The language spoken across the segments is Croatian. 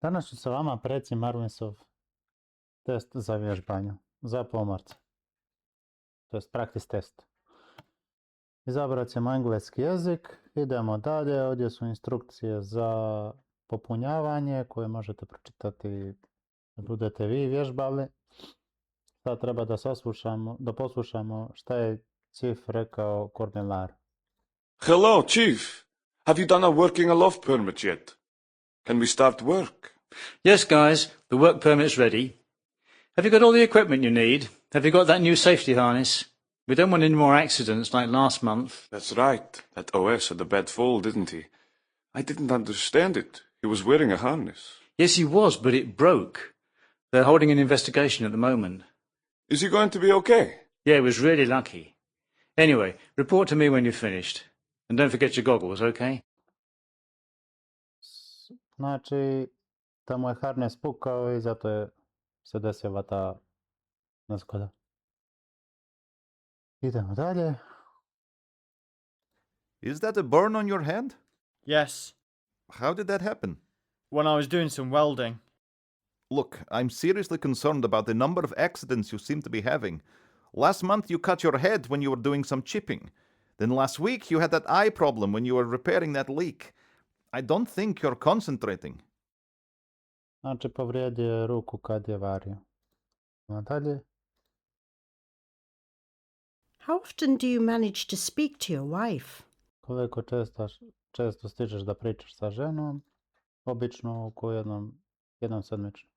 Danas ću sa vama preći Marlinsov test za vježbanju, za pomorce. To jest practice test. Izabrat ćemo engleski jezik, idemo dalje, ovdje su instrukcije za popunjavanje koje možete pročitati da budete vi vježbali. Sad treba da poslušamo šta je Chief rekao kormilaru. Hello, Chief. Have you done a working aloft permit yet? Can we start work? Yes, guys, the work permit's ready. Have you got all the equipment you need? Have you got that new safety harness? We don't want any more accidents like last month. That's right. That OS had a bad fall, didn't he? I didn't understand it. He was wearing a harness. Yes, he was, but it broke. They're holding an investigation at the moment. Is he going to be okay? Yeah, he was really lucky. Anyway, report to me when you're finished. And don't forget your goggles, okay? Znači, tamo je harnes pukao i zato je se desila ta nezgoda. Idemo dalje. Is that a burn on your hand? Yes, How did that happen? when I was doing some welding. Look, I'm seriously concerned about the number of accidents you seem to be having. Last month you cut your head when you were doing some chipping. Then last week you had that eye problem when you were repairing that leak. I don't think you're concentrating. Znači, povrijedio je ruku kad je vario. Nadalje. How often do you manage to speak to your wife? Koliko često stižeš da pričaš sa ženom? Obično oko jednom sedmično.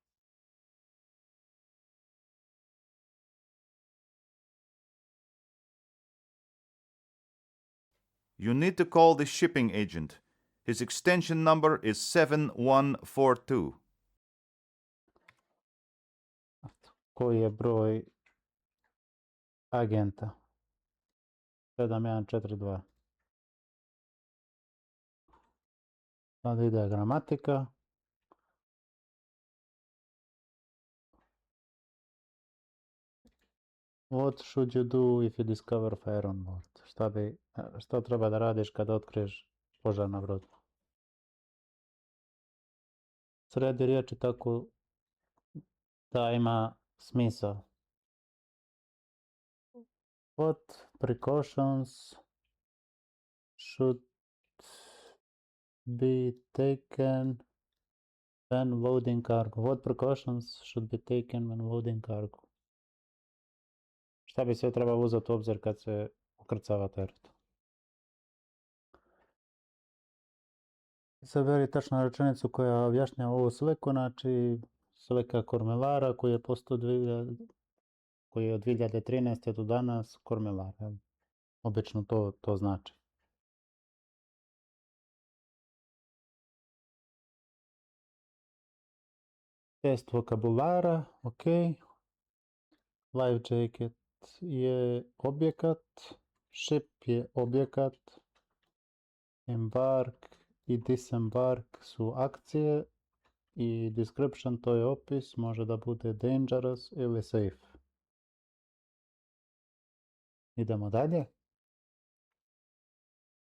You need to call the shipping agent. His extension number is 7142. Koji je broj agenta? 7142. Sad ide gramatika. What should you do if you discover fire on board? Šta treba da radiš kada otkriješ požar na brodu? Sredi riječi tako da ima smisao. What precautions should be taken when loading cargo? What precautions should be taken when loading cargo? Šta bi sve trebalo uzeti u obzir kad se ukrcava teret? Izaberi tačnu rečenicu koja objašnjava ovu sliku, znači slika kormilara koji je koji je od 2013. do danas kormilar. Obično to znači. Test vokabulara, ok. Life jacket je objekat, ship je objekat, embark i disembark su akcije i description to je opis, može da bude dangerous ili safe. Idemo dalje.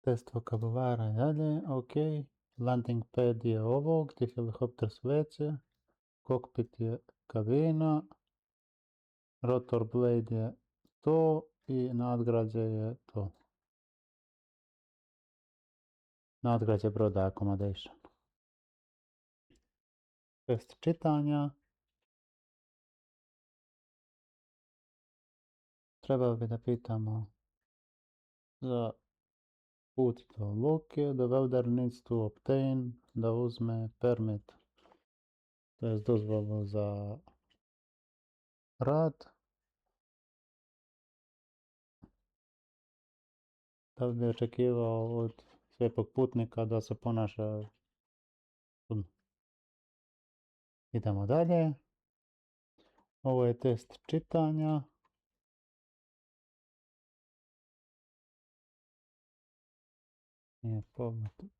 Test vokabulara je dalje, ok. Landing pad je ovo gdje helikopter sveće, cockpit je kabina, rotor blade je to i nadgrađe je to. Nadgrađe broda accommodation. Test čitanja. Trebalo bi da pitamo za put do luke. The welder needs to obtain, da uzme permit, to je dozvolu za rad. Da bi očekivao od slijepog putnika da se ponaša čudno. Idemo dalje. Ovo je test čitanja.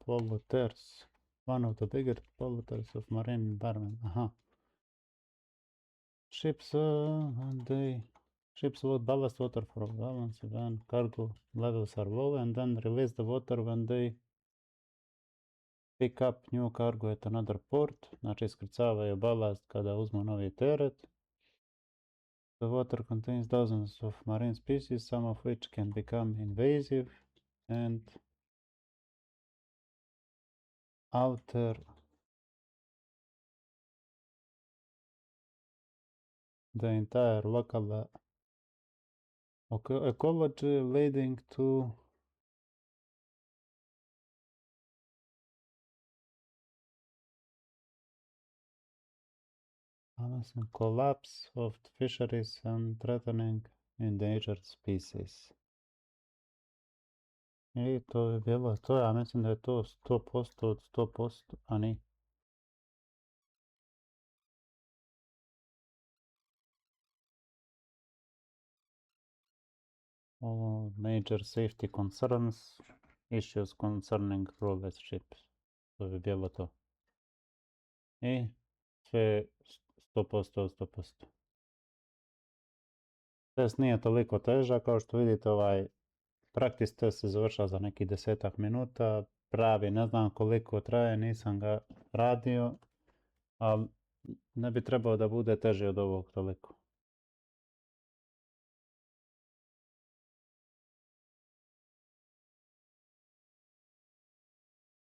Polluters. One of the biggest polluters of marine environment. Aha. Ships with ballast water for balance when cargo levels are low and then release the water when they Pick up new cargo at another port. Znači iskrcavaju balast kada uzmu novi teret. The water contains dozens of marine species, some of which can become invasive and alter the entire local ecology, leading to collapse of fisheries and threatening endangered species. I to je bilo to, ja mislim da je to 100% od 100%, a ni. All major safety concerns, issues concerning crawlers ships. To bi bilo to. I sve 100% od 100%. Test nije toliko težak, kao što vidite ovaj practice test se završava za nekih 10 minuta. Pravi, ne znam koliko traje, nisam ga radio, ali ne bi trebao da bude teži od ovog toliko.